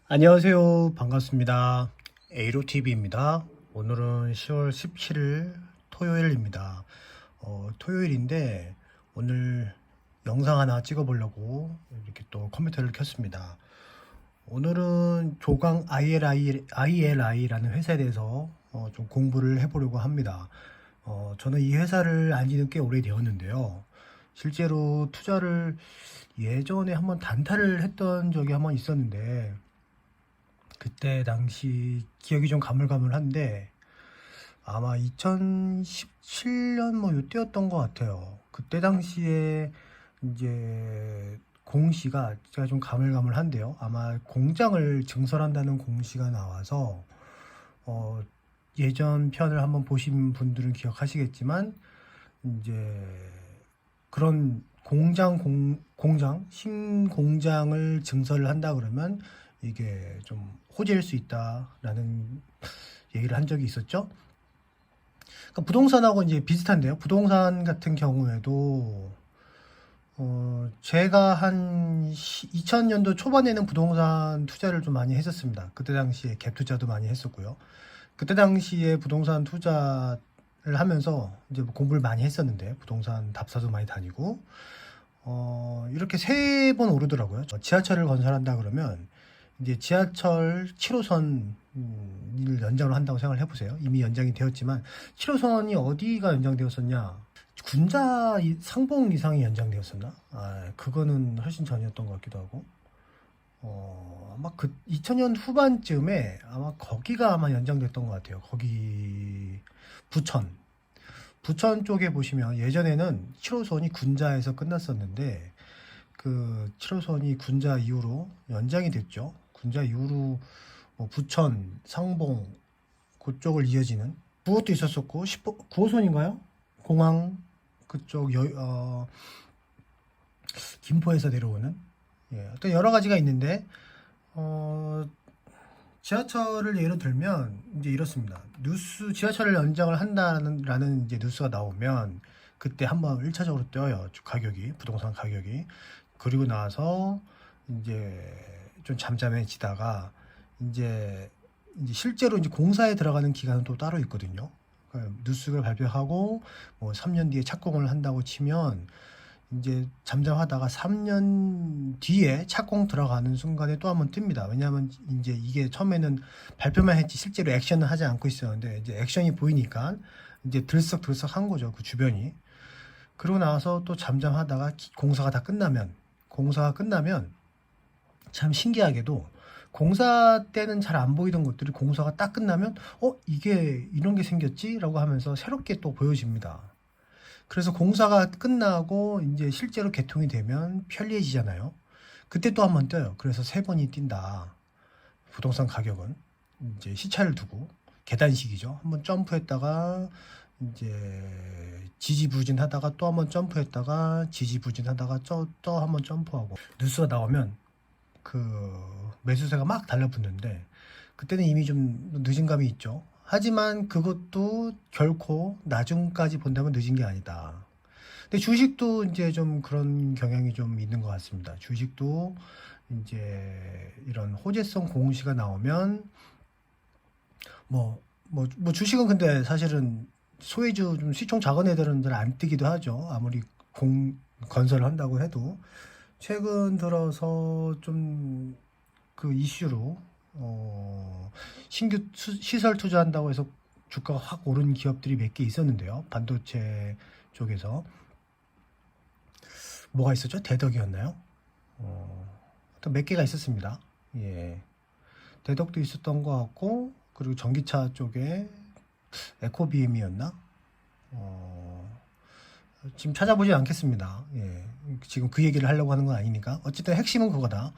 안녕하세요. 반갑습니다. 에이로TV입니다. 오늘은 10월 17일 토요일입니다. 토요일인데 오늘 영상 하나 찍어보려고 이렇게 또 컴퓨터를 켰습니다. 오늘은 조강 ILI라는 회사에 대해서 좀 공부를 해보려고 합니다. 저는 이 회사를 안 지는 꽤 오래되었는데요. 실제로 투자를 예전에 한번 단타를 했던 적이 한번 있었는데 그때 당시 기억이 좀 가물가물한데 아마 2017년 뭐 요때였던 것 같아요. 그때 당시에 이제 공시가 제가 좀 가물가물한데요. 아마 공장을 증설한다는 공시가 나와서 어, 예전 편을 한번 보신 분들은 기억하시겠지만 이제 그런 공장 신공장을 증설을 한다 그러면 이게 좀 호재일 수 있다라는 얘기를 한 적이 있었죠. 그러니까 부동산하고 이제 비슷한데요. 부동산 같은 경우에도 제가 한 2000년도 초반에는 부동산 투자를 좀 많이 했었습니다. 그때 당시에 갭 투자도 많이 했었고요. 그때 당시에 부동산 투자를 하면서 이제 뭐 공부를 많이 했었는데 부동산 답사도 많이 다니고 이렇게 세 번 오르더라고요. 지하철을 건설한다 그러면 이제 지하철 7호선 을 연장을 한다고 생각을 해보세요. 이미 연장이 되었지만 7호선이 어디가 연장되었었냐? 군자 상봉 이상이 연장되었었나? 그거는 훨씬 전이었던 것 같기도 하고. 아마 그 2000년 후반쯤에 아마 거기가 아마 연장됐던 것 같아요. 거기 부천 쪽에 보시면 예전에는 7호선이 군자에서 끝났었는데 그 7호선이 군자 이후로 연장이 됐죠. 군자 이후로 부천, 상봉 그쪽을 이어지는 그것도 있었었고 9호선인가요? 공항 그쪽 김포에서 내려오는 어떤 여러 가지가 있는데 지하철을 예로 들면 이제 이렇습니다. 지하철을 연장을 한다는 이제 뉴스가 나오면 그때 한번 1차적으로 떠요. 가격이 부동산 가격이. 그리고 나서 이제 좀 잠잠해지다가 이제 실제로 이제 공사에 들어가는 기간은 또 따로 있거든요. 그러니까 뉴스를 발표하고 뭐 3년 뒤에 착공을 한다고 치면 이제 잠잠하다가 3년 뒤에 착공 들어가는 순간에 또 한번 뜹니다. 왜냐하면 이제 이게 처음에는 발표만 했지 실제로 액션을 하지 않고 있었는데 이제 액션이 보이니까 이제 들썩들썩 한 거죠. 그 주변이. 그러고 나서 또 잠잠하다가 공사가 끝나면 참 신기하게도 공사 때는 잘 안 보이던 것들이 공사가 딱 끝나면 이게 이런 게 생겼지? 라고 하면서 새롭게 또 보여집니다. 그래서 공사가 끝나고 이제 실제로 개통이 되면 편리해지잖아요. 그때 또 한 번 떠요. 그래서 세 번이 뛴다. 부동산 가격은 이제 시차를 두고 계단식이죠. 한번 점프했다가 이제 지지부진하다가 또 한번 점프했다가 지지부진하다가 또 한번 점프하고 뉴스가 나오면 그 매수세가 막 달라붙는데 그때는 이미 좀 늦은 감이 있죠. 하지만 그것도 결코 나중까지 본다면 늦은 게 아니다. 근데 주식도 이제 좀 그런 경향이 좀 있는 것 같습니다. 주식도 이제 이런 호재성 공시가 나오면 뭐 주식은 근데 사실은 소외주 좀 시총 작은 애들은 잘 안 뜨기도 하죠. 아무리 건설을 한다고 해도 최근 들어서 좀 그 이슈로 신규 시설 투자한다고 해서 주가가 확 오른 기업들이 몇 개 있었는데요. 반도체 쪽에서 뭐가 있었죠? 대덕이었나요? 몇 개가 있었습니다. 예, 대덕도 있었던 것 같고 그리고 전기차 쪽에 에코비엠이었나? 지금 찾아보지 않겠습니다. 예, 지금 그 얘기를 하려고 하는 건 아니니까. 어쨌든 핵심은 그거다.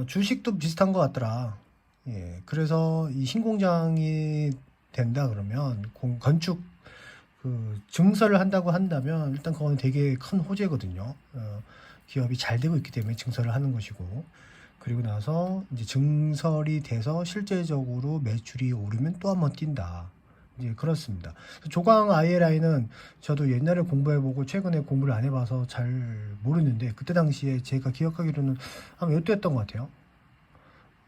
주식도 비슷한 것 같더라. 예, 그래서 이 신공장이 된다 그러면 건축 그 증설을 한다고 한다면 일단 그건 되게 큰 호재거든요. 기업이 잘 되고 있기 때문에 증설을 하는 것이고 그리고 나서 이제 증설이 돼서 실제적으로 매출이 오르면 또 한 번 뛴다. 이제 그렇습니다. 조강 ILI는 저도 옛날에 공부해보고 최근에 공부를 안 해봐서 잘 모르는데 그때 당시에 제가 기억하기로는 아마 이때였던 것 같아요.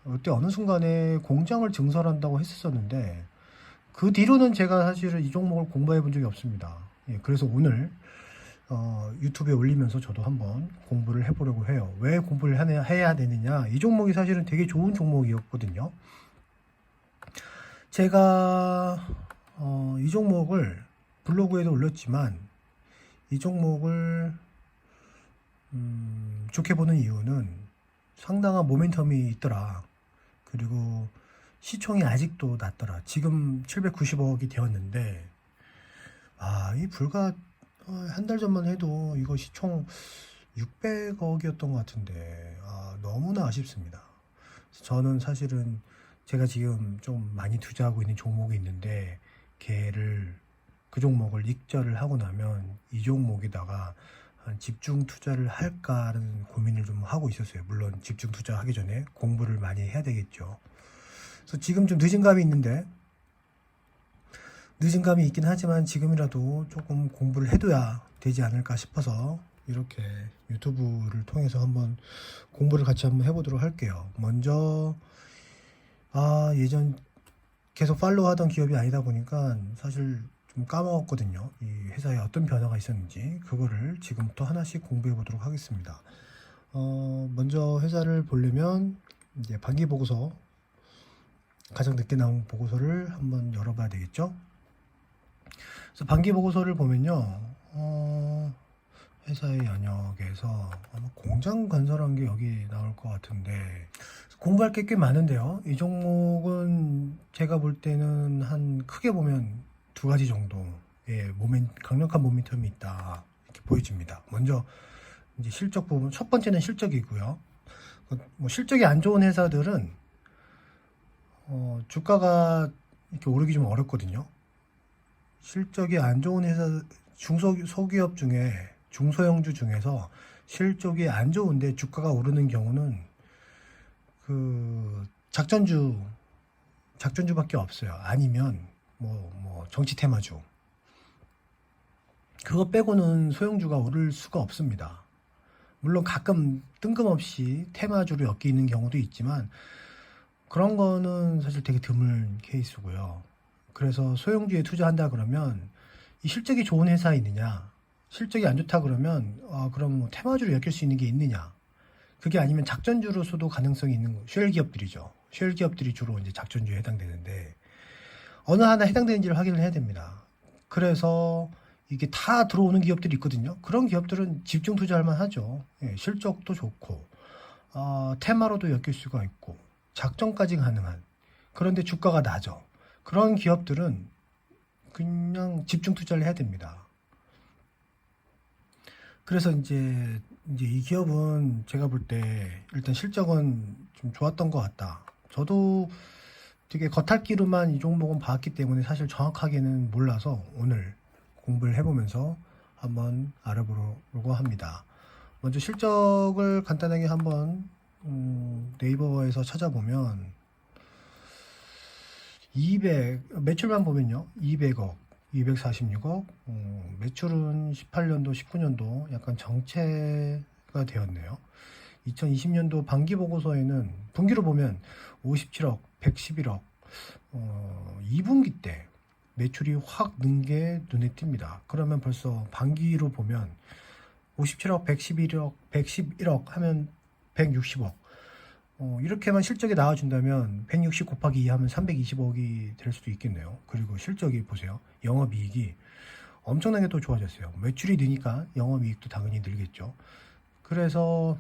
그때 어느 순간에 공장을 증설한다고 했었는데 그 뒤로는 제가 사실은 이 종목을 공부해 본 적이 없습니다. 예, 그래서 오늘 유튜브에 올리면서 저도 한번 공부를 해보려고 해요. 왜 공부를 해야 되느냐? 이 종목이 사실은 되게 좋은 종목이었거든요. 제가 이 종목을 블로그에도 올렸지만 이 종목을 좋게 보는 이유는 상당한 모멘텀이 있더라. 그리고 시총이 아직도 낮더라. 지금 790억이 되었는데 이 불과 한 달 전만 해도 이거 시총 600억이었던 것 같은데 너무나 아쉽습니다. 저는 사실은 제가 지금 좀 많이 투자하고 있는 종목이 있는데 그 종목을 익절을 하고 나면 이 종목에다가 집중 투자를 할까라는 고민을 좀 하고 있었어요. 물론 집중 투자하기 전에 공부를 많이 해야 되겠죠. 그래서 지금 좀 늦은 감이 있긴 하지만 지금이라도 조금 공부를 해둬야 되지 않을까 싶어서 이렇게 유튜브를 통해서 한번 공부를 같이 한번 해보도록 할게요. 먼저 예전 계속 팔로우 하던 기업이 아니다 보니까 사실 좀 까먹었거든요. 이 회사에 어떤 변화가 있었는지 그거를 지금부터 하나씩 공부해 보도록 하겠습니다. 먼저 회사를 보려면 이제 반기 보고서, 가장 늦게 나온 보고서를 한번 열어봐야 되겠죠. 그래서 반기 보고서를 보면요, 회사의 연역에서 아마 공장 건설한 게 여기 나올 것 같은데 공부할 게 꽤 많은데요. 이 종목은 제가 볼 때는 한 크게 보면 두 가지 정도의 강력한 모멘텀이 있다 이렇게 보여집니다. 먼저 이제 실적 부분, 첫 번째는 실적이고요. 뭐 실적이 안 좋은 회사들은 주가가 이렇게 오르기 좀 어렵거든요. 실적이 안 좋은 회사, 소기업 중에 중소형주 중에서 실적이 안 좋은데 주가가 오르는 경우는 그 작전주밖에 없어요. 아니면 뭐 정치 테마주. 그거 빼고는 소형주가 오를 수가 없습니다. 물론 가끔 뜬금없이 테마주로 엮여 있는 경우도 있지만 그런 거는 사실 되게 드문 케이스고요. 그래서 소형주에 투자한다 그러면 이 실적이 좋은 회사 있느냐, 실적이 안 좋다 그러면 그럼 뭐 테마주로 엮일 수 있는 게 있느냐, 그게 아니면 작전주로서도 가능성이 있는 쉘 기업들이죠. 쉘 기업들이 주로 이제 작전주에 해당되는데 어느 하나 해당되는지를 확인을 해야 됩니다. 그래서 이게 다 들어오는 기업들이 있거든요. 그런 기업들은 집중 투자할 만하죠. 예, 실적도 좋고 테마로도 엮일 수가 있고 작전까지 가능한, 그런데 주가가 낮아. 그런 기업들은 그냥 집중 투자를 해야 됩니다. 그래서 이제 이 기업은 제가 볼 때 일단 실적은 좀 좋았던 것 같다. 저도 되게 겉핥기로만 이 종목은 봤기 때문에 사실 정확하게는 몰라서 오늘 공부를 해보면서 한번 알아보려고 합니다. 먼저 실적을 간단하게 한번 네이버에서 찾아보면 매출만 보면요, 200억, 246억, 매출은 18년도, 19년도 약간 정체가 되었네요. 2020년도 반기 보고서에는 분기로 보면 57억, 111억, 2분기 때 매출이 확 는 게 눈에 띕니다. 그러면 벌써 반기로 보면 57억, 111억 하면 160억. 이렇게만 실적이 나와준다면 160 곱하기 2 하면 320억이 될 수도 있겠네요. 그리고 실적이 보세요. 영업이익이 엄청나게 또 좋아졌어요. 매출이 느니까 영업이익도 당연히 늘겠죠. 그래서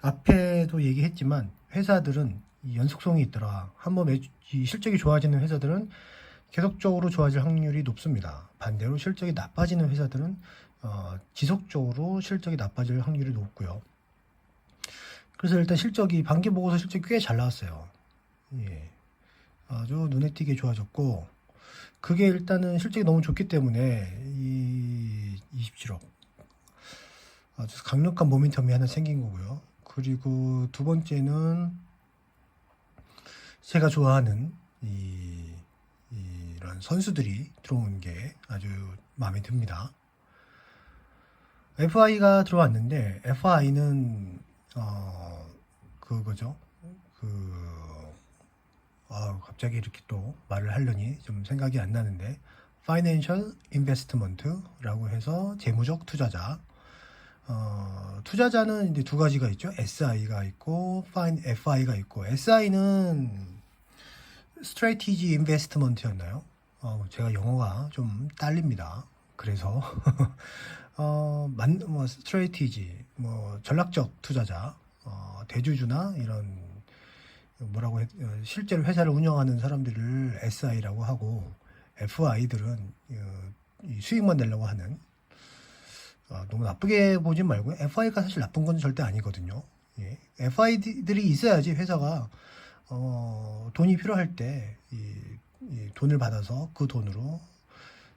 앞에도 얘기했지만 회사들은 이 연속성이 있더라. 한번 이 실적이 좋아지는 회사들은 계속적으로 좋아질 확률이 높습니다. 반대로 실적이 나빠지는 회사들은 지속적으로 실적이 나빠질 확률이 높고요. 그래서 일단 반기 보고서 실적이 꽤 잘 나왔어요. 예. 아주 눈에 띄게 좋아졌고, 그게 일단은 실적이 너무 좋기 때문에 이 27억 아주 강력한 모멘텀이 하나 생긴 거고요. 그리고 두 번째는 제가 좋아하는 이런 선수들이 들어온 게 아주 마음에 듭니다. FI가 들어왔는데 FI는 그거죠. 갑자기 이렇게 또 말을 하려니 좀 생각이 안 나는데, Financial Investment라고 해서 재무적 투자자. 투자자는 이제 두 가지가 있죠. SI가 있고, FI가 있고, SI는 Strategy Investment였나요? 제가 영어가 좀 딸립니다. 그래서 스트레이티지, 전략적 투자자, 대주주나 이런 실제로 회사를 운영하는 사람들을 SI라고 하고, FI들은 이 수익만 내려고 하는, 너무 나쁘게 보지 말고, FI가 사실 나쁜 건 절대 아니거든요. 예. FI들이 있어야지 회사가 돈이 필요할 때 이 돈을 받아서 그 돈으로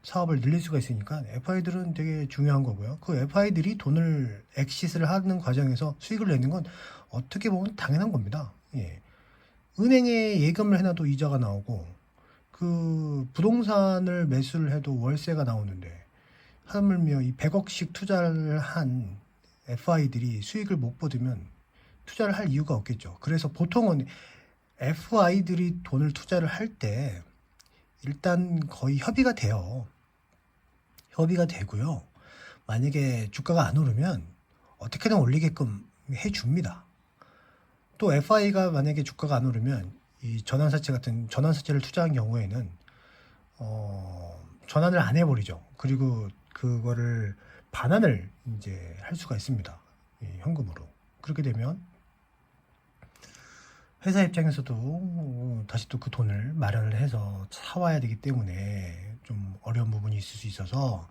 사업을 늘릴 수가 있으니까 FI들은 되게 중요한 거고요. 그 FI들이 돈을 엑시스를 하는 과정에서 수익을 내는 건 어떻게 보면 당연한 겁니다. 예. 은행에 예금을 해놔도 이자가 나오고, 그 부동산을 매수를 해도 월세가 나오는데, 하물며 이 100억씩 투자를 한 FI들이 수익을 못 받으면 투자를 할 이유가 없겠죠. 그래서 보통은 FI들이 돈을 투자를 할 때 일단 거의 협의가 돼요. 협의가 되고요. 만약에 주가가 안 오르면 어떻게든 올리게끔 해줍니다. 또 FI가 만약에 주가가 안 오르면 이 전환사채 같은 전환사채를 투자한 경우에는 전환을 안 해버리죠. 그리고 그거를 반환을 이제 할 수가 있습니다. 현금으로. 그렇게 되면 회사 입장에서도 다시 또 그 돈을 마련을 해서 사와야 되기 때문에 좀 어려운 부분이 있을 수 있어서,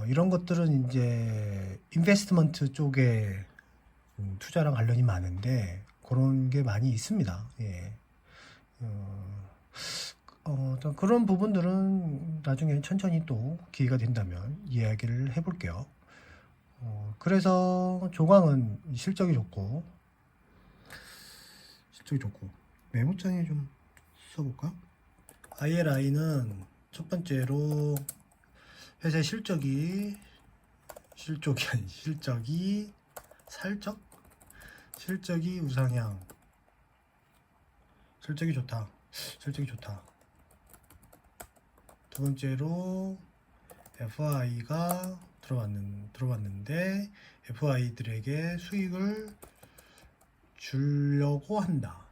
이런 것들은 이제 인베스트먼트 쪽에 투자랑 관련이 많은데 그런 게 많이 있습니다. 예. 어떤 그런 부분들은 나중에 천천히 또 기회가 된다면 이야기를 해볼게요. 그래서 조광은 실적이 좋고 메모장에 좀 써볼까? ILI는 첫 번째로 회사의 실적이 살적 실적이 우상향, 실적이 좋다. 두 번째로 FI가 들어왔는데 FI들에게 수익을 주려고 한다.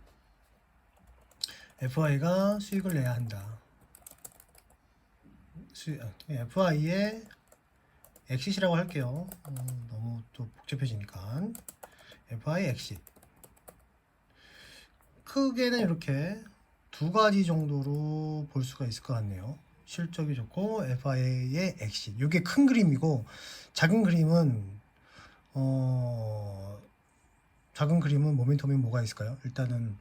FI가 수익을 내야 한다. FI의 엑시트라고 할게요. 너무 또 복잡해지니까. FI 엑시트. 크게는 이렇게 두 가지 정도로 볼 수가 있을 것 같네요. 실적이 좋고 FI의 엑시트. 이게 큰 그림이고, 작은 그림은 모멘텀이 뭐가 있을까요? 일단은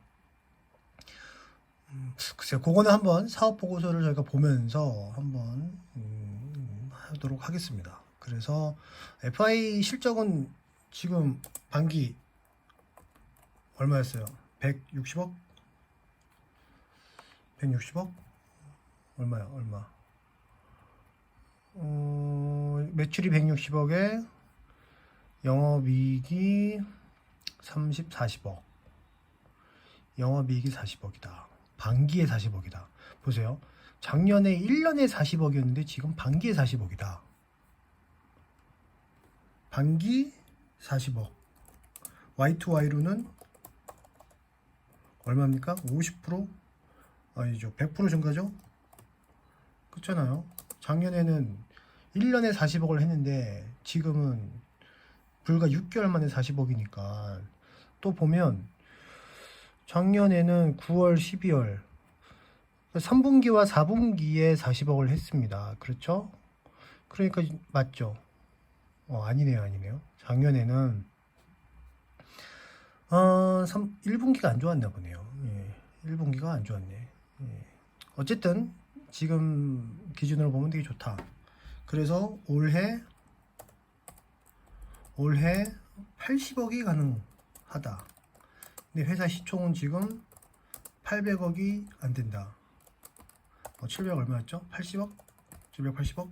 글쎄요, 그거는 한번 사업 보고서를 저희가 보면서 한번 하도록 하겠습니다. 그래서 FI 실적은 지금 반기 얼마였어요? 160억? 160억? 얼마야? 얼마? 매출이 160억에 영업이익이 40억. 영업이익이 40억이다. 반기에 40억이다. 보세요. 작년에 1년에 40억이었는데 지금 반기에 40억이다. 반기 40억. Y2Y로는 얼마입니까? 50%? 아니죠. 100% 증가죠? 그렇잖아요. 작년에는 1년에 40억을 했는데 지금은 불과 6개월 만에 40억이니까, 또 보면 작년에는 9월, 12월 3분기와 4분기에 40억을 했습니다. 그렇죠? 그러니까 맞죠? 아니네요. 작년에는 1분기가 안 좋았나 보네요. 예, 1분기가 안 좋았네. 예. 어쨌든 지금 기준으로 보면 되게 좋다. 그래서 올해 80억이 가능하다. 근데 회사 시총은 지금 800억이 안 된다. 700 얼마였죠? 80억? 780억?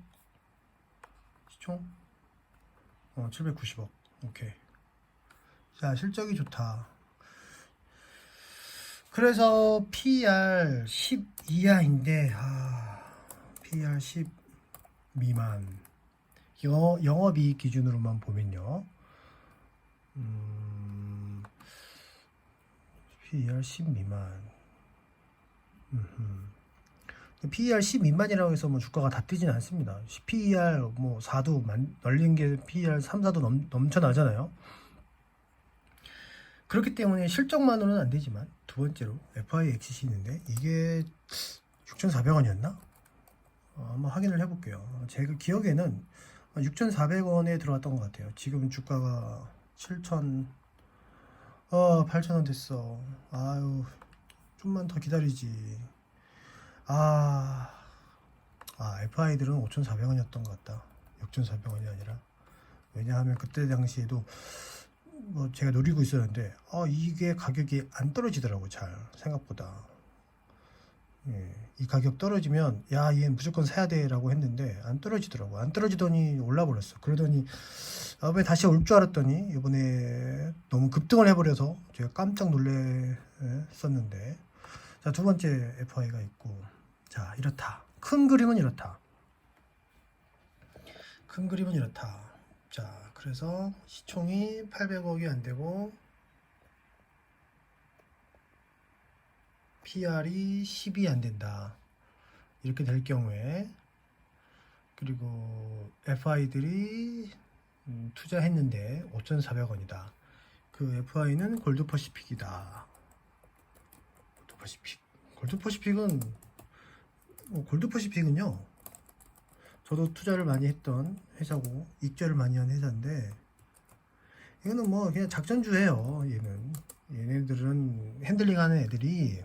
시총? 790억. 오케이. 자, 실적이 좋다. 그래서 PER 10 이하인데 PER 10 미만 영업이익 기준으로만 보면요. PER 10 미만. PER 10 미만이라고 해서 뭐 주가가 다 뜨지는 않습니다. PER 뭐 4도 널린 게 PER 3, 4도 넘쳐나잖아요. 그렇기 때문에 실적만으로는 안 되지만 두 번째로 FI 엑시스 있는데 이게 6,400원이었나? 한번 확인을 해볼게요. 제가 기억에는 6,400원에 들어왔던 것 같아요. 지금 주가가 8,000원 됐어. 아유, 좀만 더 기다리지. FI들은 5,400원이었던 것 같다. 6,400원이 아니라. 왜냐하면 그때 당시에도 뭐 제가 노리고 있었는데 이게 가격이 안 떨어지더라고 잘 생각보다. 예, 이 가격 떨어지면 얘 무조건 사야 돼라고 했는데 안 떨어지더라고. 안 떨어지더니 올라 버렸어. 그러더니 왜 다시 올 줄 알았더니 이번에 너무 급등을 해버려서 제가 깜짝 놀랐었는데. 자, 두 번째 FI가 있고, 자, 이렇다. 큰 그림은 이렇다. 자, 그래서 시총이 800억이 안 되고 PR이 10이 안 된다. 이렇게 될 경우에, 그리고 FI들이 투자했는데 5,400원이다. 그 FI는 골드퍼시픽이다. 골드퍼시픽은요, 저도 투자를 많이 했던 회사고 익절을 많이 한 회사인데, 이거는 뭐 그냥 작전주예요. 얘네들은 핸들링하는 애들이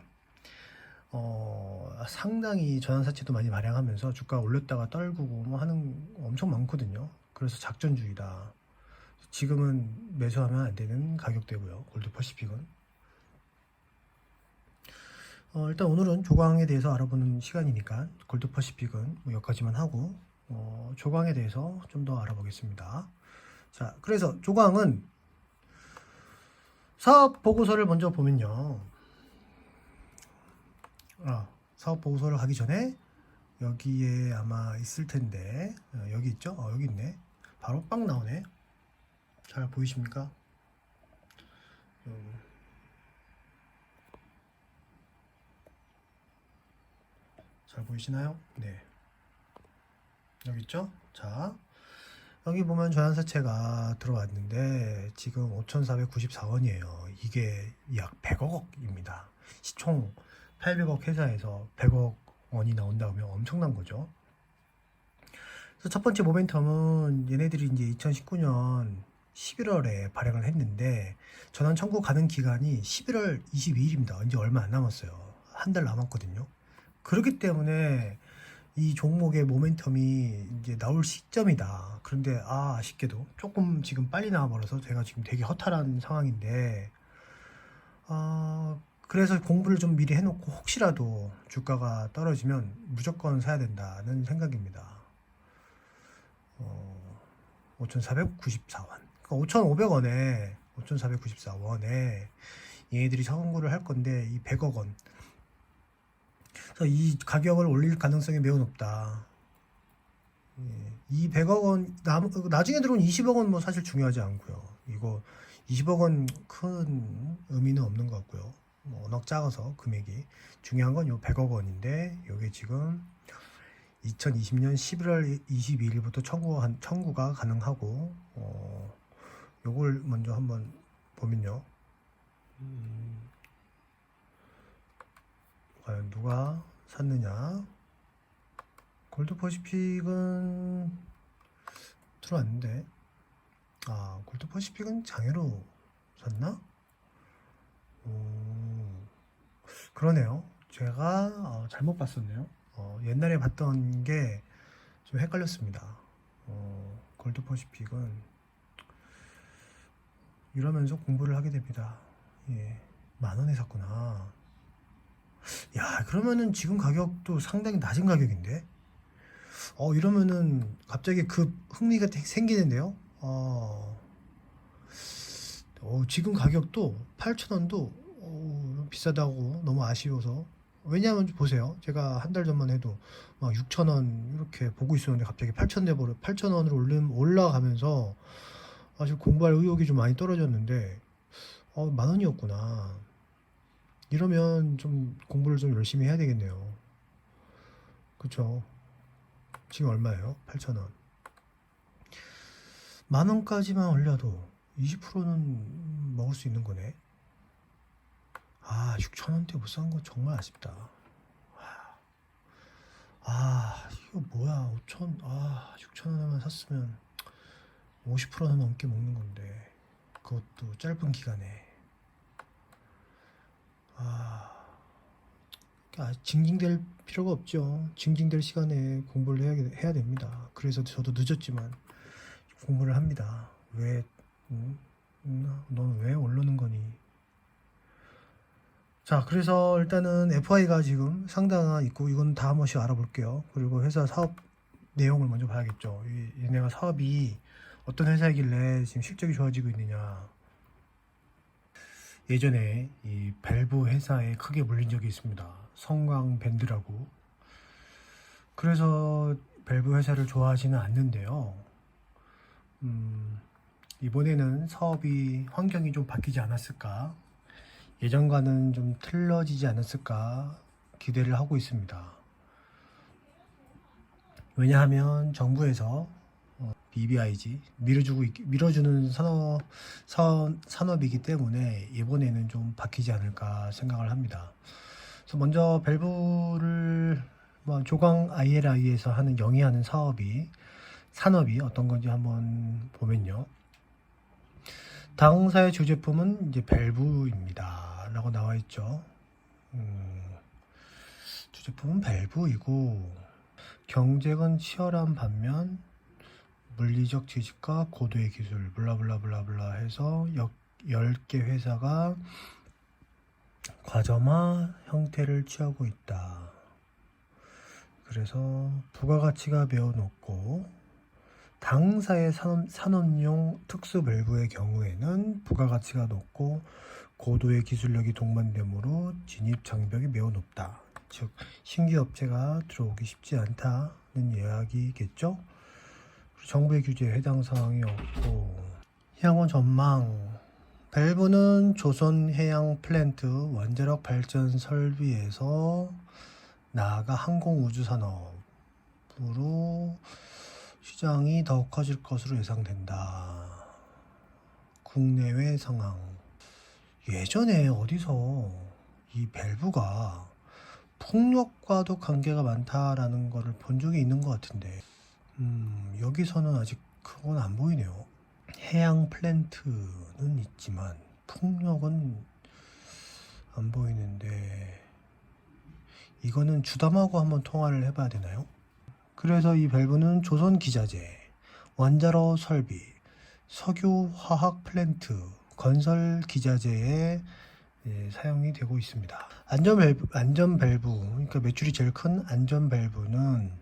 상당히 전환사채도 많이 발행하면서 주가 올렸다가 떨구고 뭐 하는 엄청 많거든요. 그래서 작전주의다. 지금은 매수하면 안 되는 가격대고요. 골드퍼시픽은. 일단 오늘은 조광에 대해서 알아보는 시간이니까 골드퍼시픽은 뭐 여기까지만 하고 조광에 대해서 좀 더 알아보겠습니다. 자, 그래서 조광은 사업 보고서를 먼저 보면요. 사업 보고서를 하기 전에 여기에 아마 있을 텐데, 여기 있죠? 여기 있네. 바로 빵 나오네. 잘 보이십니까? 잘 보이시나요? 네. 여기 있죠? 자, 여기 보면 전환사채가 들어왔는데 지금 5,494원이에요. 이게 약 100억입니다. 시총 800억 회사에서 100억 원이 나온다 면 엄청난 거죠. 그래서 첫 번째 모멘텀은 얘네들이 이제 2019년 11월에 발행을 했는데 전환 청구 가능 기간이 11월 22일입니다. 이제 얼마 안 남았어요. 한 달 남았거든요. 그렇기 때문에 이 종목의 모멘텀이 이제 나올 시점이다. 그런데 아쉽게도 조금 지금 빨리 나와버려서 제가 지금 되게 허탈한 상황인데, 그래서 공부를 좀 미리 해놓고 혹시라도 주가가 떨어지면 무조건 사야 된다는 생각입니다. 5,494원. 그러니까 5,494원에 얘네들이 선고를 할 건데 이 100억 원. 그래서 이 가격을 올릴 가능성이 매우 높다. 이 100억 원, 나중에 들어온 20억 원 뭐 사실 중요하지 않고요. 이거 20억 원 큰 의미는 없는 것 같고요. 뭐 워낙 작아서 금액이. 중요한 건 요 100억 원인데, 요게 지금 2020년 11월 22일부터 청구가 가능하고, 요걸 먼저 한번 보면요. 과연 누가 샀느냐? 골드퍼시픽은 들어왔는데, 골드퍼시픽은 장애로 샀나? 그러네요. 제가 잘못 봤었네요. 옛날에 봤던 게 좀 헷갈렸습니다. 골드퍼시픽은 이러면서 공부를 하게 됩니다. 예, 10,000원에 샀구나. 야, 그러면은 지금 가격도 상당히 낮은 가격인데? 이러면은 갑자기 흥미가 생기는데요? 지금 가격도 8,000원도 비싸다고 너무 아쉬워서. 왜냐하면 보세요. 제가 한 달 전만 해도 막 6,000원 이렇게 보고 있었는데 갑자기 8,000원으로 올라가면서 지금 공부할 의욕이 좀 많이 떨어졌는데 10,000원이었구나. 이러면 좀 공부를 좀 열심히 해야 되겠네요. 그쵸? 지금 얼마예요? 8,000원. 10,000원까지만 올려도 20%는 먹을 수 있는 거네. 6,000원대 못 산 거 정말 아쉽다. 이거 뭐야. 6,000원에만 샀으면 50%는 넘게 먹는 건데. 그것도 짧은 기간에. 징징댈 필요가 없죠. 징징댈 시간에 공부를 해야 됩니다. 그래서 저도 늦었지만 공부를 합니다. 넌 왜 오르는 거니? 자, 그래서 일단은 FI가 지금 상당한 있고, 이건 다 한 번씩 알아볼게요. 그리고 회사 사업 내용을 먼저 봐야겠죠. 얘네가 사업이 어떤 회사이길래 지금 실적이 좋아지고 있느냐. 예전에 이 밸브 회사에 크게 물린 적이 있습니다. 성광밴드라고. 그래서 밸브 회사를 좋아하지는 않는데요. 이번에는 사업이 환경이 좀 바뀌지 않았을까? 예전과는 좀 틀려지지 않았을까 기대를 하고 있습니다. 왜냐하면 정부에서 BBIG 밀어주는 산업이기 때문에 이번에는 좀 바뀌지 않을까 생각을 합니다. 그래서 먼저 밸브를 조광 ILI에서 하는 영위하는 산업이 어떤 건지 한번 보면요. 당사의 주제품은 이제 밸브입니다. 라고 나와 있죠. 주제품은 밸브이고, 경쟁은 치열한 반면, 물리적 지식과 고도의 기술, 블라블라블라블라 해서 10개 회사가 과점화 형태를 취하고 있다. 그래서 부가가치가 매우 높고, 당사의 산업용 특수 밸브의 경우에는 부가가치가 높고 고도의 기술력이 동반되므로 진입 장벽이 매우 높다. 즉 신규 업체가 들어오기 쉽지 않다는 이야기겠죠. 정부의 규제에 해당 사항이 없고, 향후 전망. 밸브는 조선해양 플랜트 원자력 발전 설비에서 나아가 항공우주 산업으로 시장이 더욱 커질 것으로 예상된다. 국내외 상황. 예전에 어디서 이 밸브가 폭력과도 관계가 많다라는 거를 본 적이 있는 것 같은데, 여기서는 아직 그건 안 보이네요. 해양 플랜트는 있지만 폭력은 안 보이는데, 이거는 주담하고 한번 통화를 해봐야 되나요? 그래서 이 밸브는 조선기자재, 원자로 설비, 석유화학 플랜트, 건설 기자재에 사용이 되고 있습니다. 안전 밸브, 그러니까 매출이 제일 큰 안전 밸브는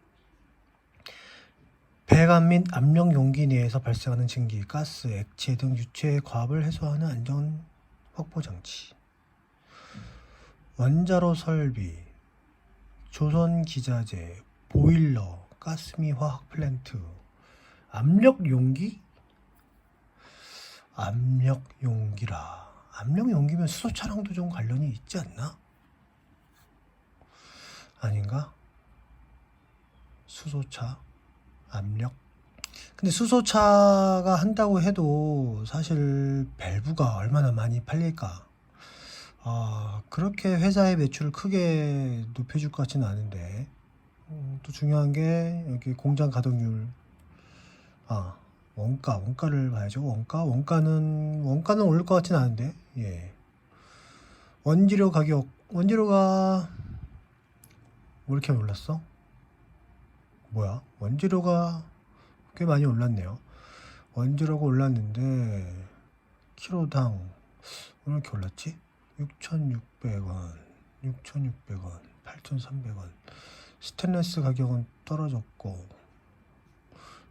배관 및 압력 용기 내에서 발생하는 증기, 가스, 액체 등 유체의 과압을 해소하는 안전 확보 장치. 원자로 설비, 조선 기자재, 보일러, 가스미 화학 플랜트, 압력 용기? 압력 용기라. 압력 용기면 수소차랑도 좀 관련이 있지 않나? 아닌가? 수소차, 압력. 근데 수소차가 한다고 해도 사실 밸브가 얼마나 많이 팔릴까? 그렇게 회사의 매출을 크게 높여줄 것 같지는 않은데. 또 중요한 게 여기 공장 가동률, 원가를 봐야죠. 원가는 오를 것 같지는 않은데, 예. 원재료 가격, 원재료가 왜 이렇게 올랐어? 뭐야? 원재료가 꽤 많이 올랐네요. 원재료가 올랐는데 키로당 왜 이렇게 올랐지? 6,600원, 8,300원. 스테인리스 가격은 떨어졌고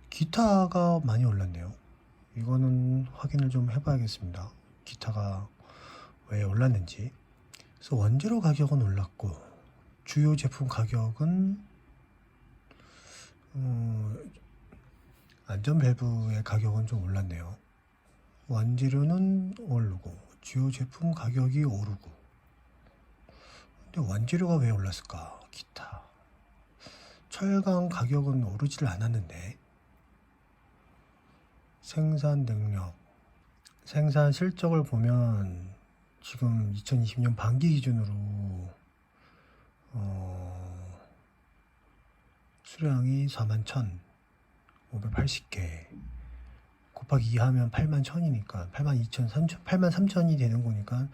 기타가 많이 올랐네요. 이거는 확인을 좀 해봐야겠습니다. 기타가 왜 올랐는지. 그래서 원재료 가격은 올랐고 주요 제품 가격은 안전 밸브의 가격은 좀 올랐네요. 원재료는 오르고 주요 제품 가격이 오르고. 근데 원재료가 왜 올랐을까? 기타. 철강 가격은 오르지를 않았는데. 생산 능력, 생산 실적을 보면 지금 2020년 반기 기준으로 수량이 41,580개 곱하기 2 하면 81,000이니까 83,000이 되는 거니까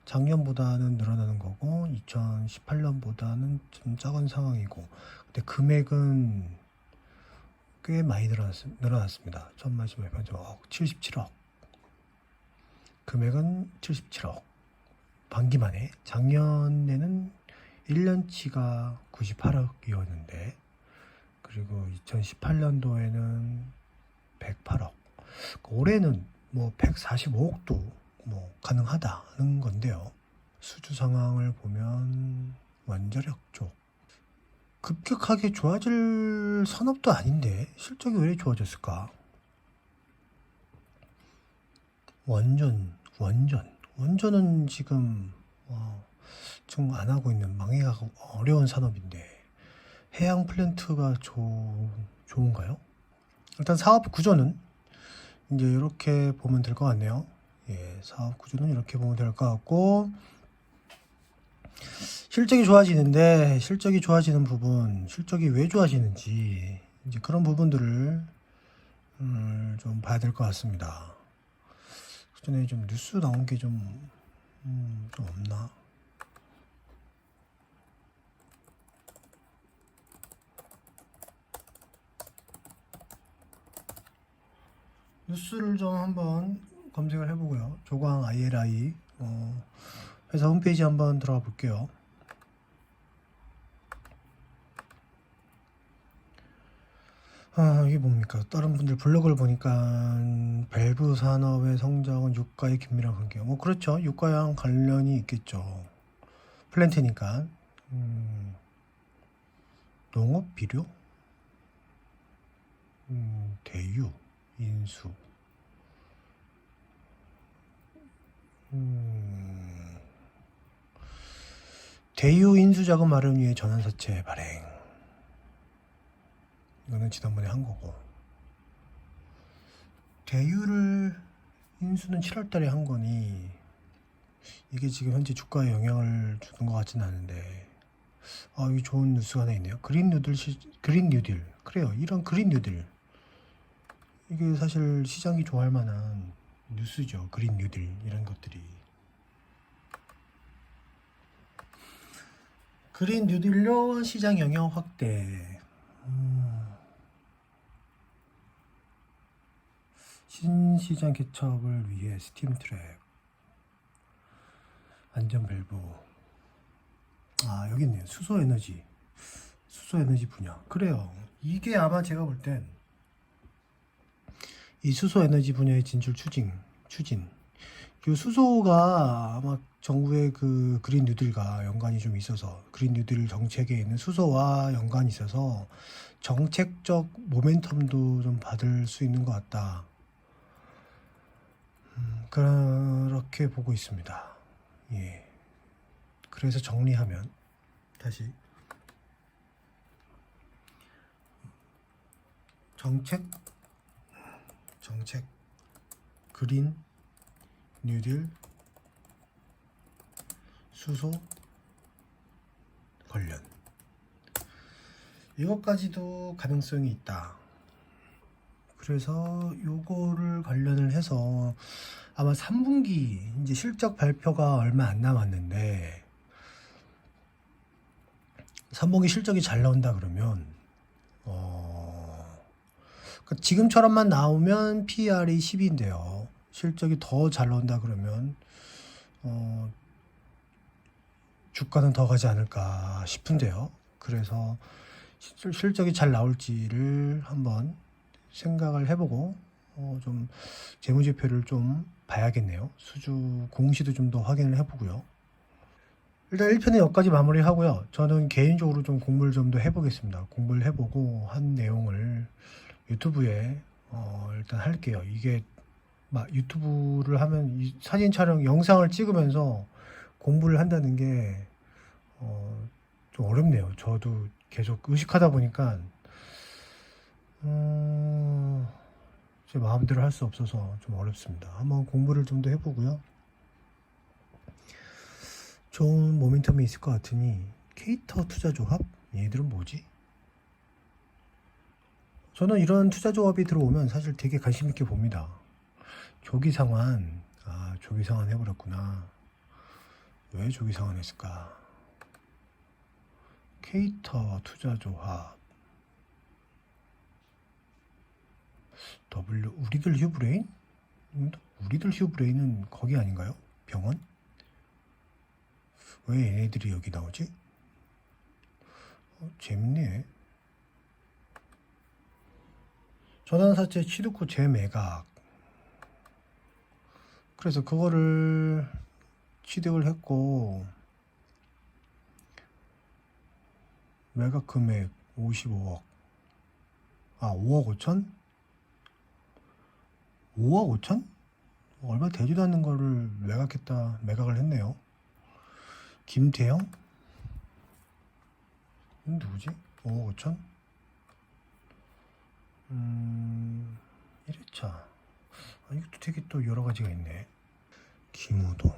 작년보다는 늘어나는 거고 2018년보다는 좀 작은 상황이고, 근데 금액은 꽤 많이 늘어났습니다. 첫 마지막에 77억. 금액은 77억. 반기 만에. 작년에는 1년치가 98억이었는데, 그리고 2018년도에는 108억. 올해는 뭐 145억도 뭐 가능하다는 건데요. 수주 상황을 보면 원자력 쪽 급격하게 좋아질 산업도 아닌데 실적이 왜 좋아졌을까? 원전은 지금 지금 안 하고 있는 망해가고 어려운 산업인데 해양 플랜트가 좋은가요? 일단 사업 구조는 이제 이렇게 보면 될 것 같네요. 예, 사업 구조는 이렇게 보면 될 것 같고, 실적이 좋아지는데 실적이 좋아지는 부분, 실적이 왜 좋아지는지 이제 그런 부분들을 좀 봐야 될 것 같습니다. 그 전에 좀 뉴스 나온 게 좀 없나? 뉴스를 좀 한번 검색을 해보고요. 조광 ILI 회사 홈페이지 한번 들어가 볼게요. 이게 뭡니까? 다른 분들 블로그를 보니까 밸브 산업의 성장은 유가의 긴밀한 관계. 뭐 그렇죠. 유가랑 관련이 있겠죠. 플랜트니까. 농업 비료, 대유, 인수. 대유 인수 자금 마련 위해 전환사채 발행. 이거는 지난번에 한 거고. 대유를 인수는 7월 달에 한 거니 이게 지금 현재 주가에 영향을 주는 것 같지는 않은데, 이게 좋은 뉴스가 하나 있네요. 그린 뉴딜. 그래요. 이런 그린 뉴딜. 이게 사실 시장이 좋아할 만한 뉴스죠. 그린 뉴딜 이런 것들이. 그린 뉴딜로 시장 영향 확대. 신시장 개척을 위해 스팀 트랙, 안전 밸브. 여기 있네요. 수소 에너지 분야. 그래요. 이게 아마 제가 볼 땐 이 수소 에너지 분야의 진출 추진. 이 수소가 아마 정부의 그 그린 뉴딜과 연관이 좀 있어서, 그린 뉴딜 정책에 있는 수소와 연관이 있어서 정책적 모멘텀도 좀 받을 수 있는 것 같다. 그렇게 보고 있습니다. 예. 그래서 정리하면 다시 정책 그린 뉴딜 수소 관련, 이것까지도 가능성이 있다. 그래서 요거를 관련을 해서 아마 3분기 이제 실적 발표가 얼마 안 남았는데 3분기 실적이 잘 나온다 그러면 지금처럼만 나오면 PER이 10인데요. 실적이 더 잘 나온다 그러면 주가는 더 가지 않을까 싶은데요. 그래서 실적이 잘 나올지를 한번 생각을 해보고 좀 재무제표를 좀 봐야겠네요. 수주 공시도 좀 더 확인을 해보고요. 일단 1편은 여기까지 마무리하고요. 저는 개인적으로 좀 공부를 좀 더 해보겠습니다. 공부를 해보고 한 내용을 유튜브에 일단 할게요. 이게 막 유튜브를 하면 이 사진 촬영 영상을 찍으면서 공부를 한다는 게 좀 어렵네요. 저도 계속 의식하다 보니까 제 마음대로 할 수 없어서 좀 어렵습니다. 한번 공부를 좀 더 해보고요. 좋은 모멘텀이 있을 것 같으니 케이터 투자조합? 얘들은 뭐지? 저는 이런 투자조합이 들어오면 사실 되게 관심 있게 봅니다. 조기상환, 조기상환 해버렸구나. 왜 조기상환 했을까? 케이터 투자조합 우리들 휴브레인? 우리들 휴브레인은 거기 아닌가요? 병원? 왜 얘네들이 여기 나오지? 재밌네. 전환사채 취득 후 재매각. 그래서 그거를 취득을 했고 매각 금액 55억. 5억 5천? 5억 5천? 얼마 되지도 않는 거를 매각을 했네요. 김태형? 누구지? 5억 5천? 1회차. 이것도 되게 또 여러 가지가 있네. 김우동.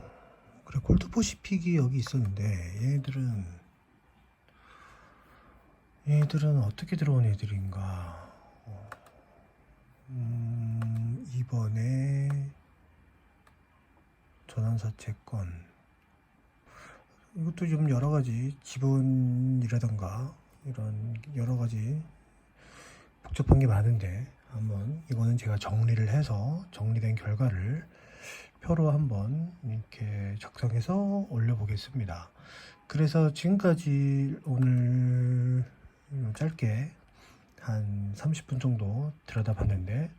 그래, 골드퍼시픽이 여기 있었는데, 얘들은 어떻게 들어온 애들인가? 이번에 전환사채권. 이것도 좀 여러 가지 지분이라던가 이런 여러 가지 복잡한 게 많은데 한번 이거는 제가 정리를 해서 정리된 결과를 표로 한번 이렇게 작성해서 올려보겠습니다. 그래서 지금까지 오늘 짧게 한 30분 정도 들여다봤는데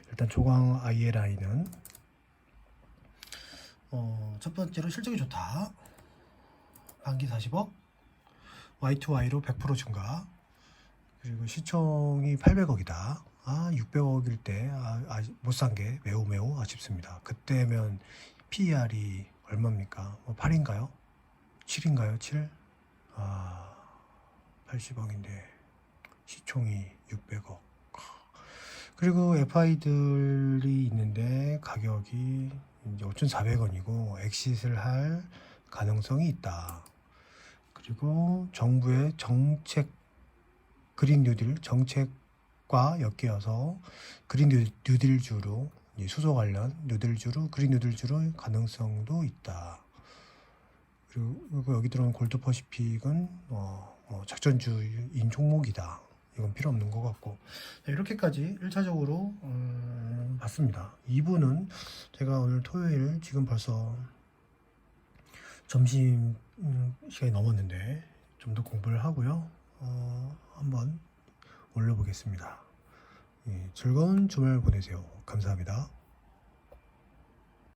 일단 조강 ILI는 첫 번째로 실적이 좋다. 반기 40억, Y2Y로 100% 증가, 그리고 시총이 800억이다. 600억일 때 못 산 게 매우 아쉽습니다. 그때면 PER이 얼마입니까? 8인가요? 7인가요? 7? 80억인데 시총이 600억. 그리고 FI들이 있는데 가격이 이제 5,400원이고 엑싯을 할 가능성이 있다. 그리고 정부의 정책 그린 뉴딜 정책과 엮여서 그린 뉴딜주로 수소 관련 뉴딜주로 그린 뉴딜주로 가능성도 있다. 그리고 여기 들어온 골드퍼시픽은 작전주인 종목이다. 이건 필요 없는 것 같고 이렇게까지 1차적으로 봤습니다. 2부는 제가 오늘 토요일 지금 벌써 점심 시간이 넘었는데 좀 더 공부를 하고요. 한번 올려보겠습니다. 즐거운 주말 보내세요. 감사합니다.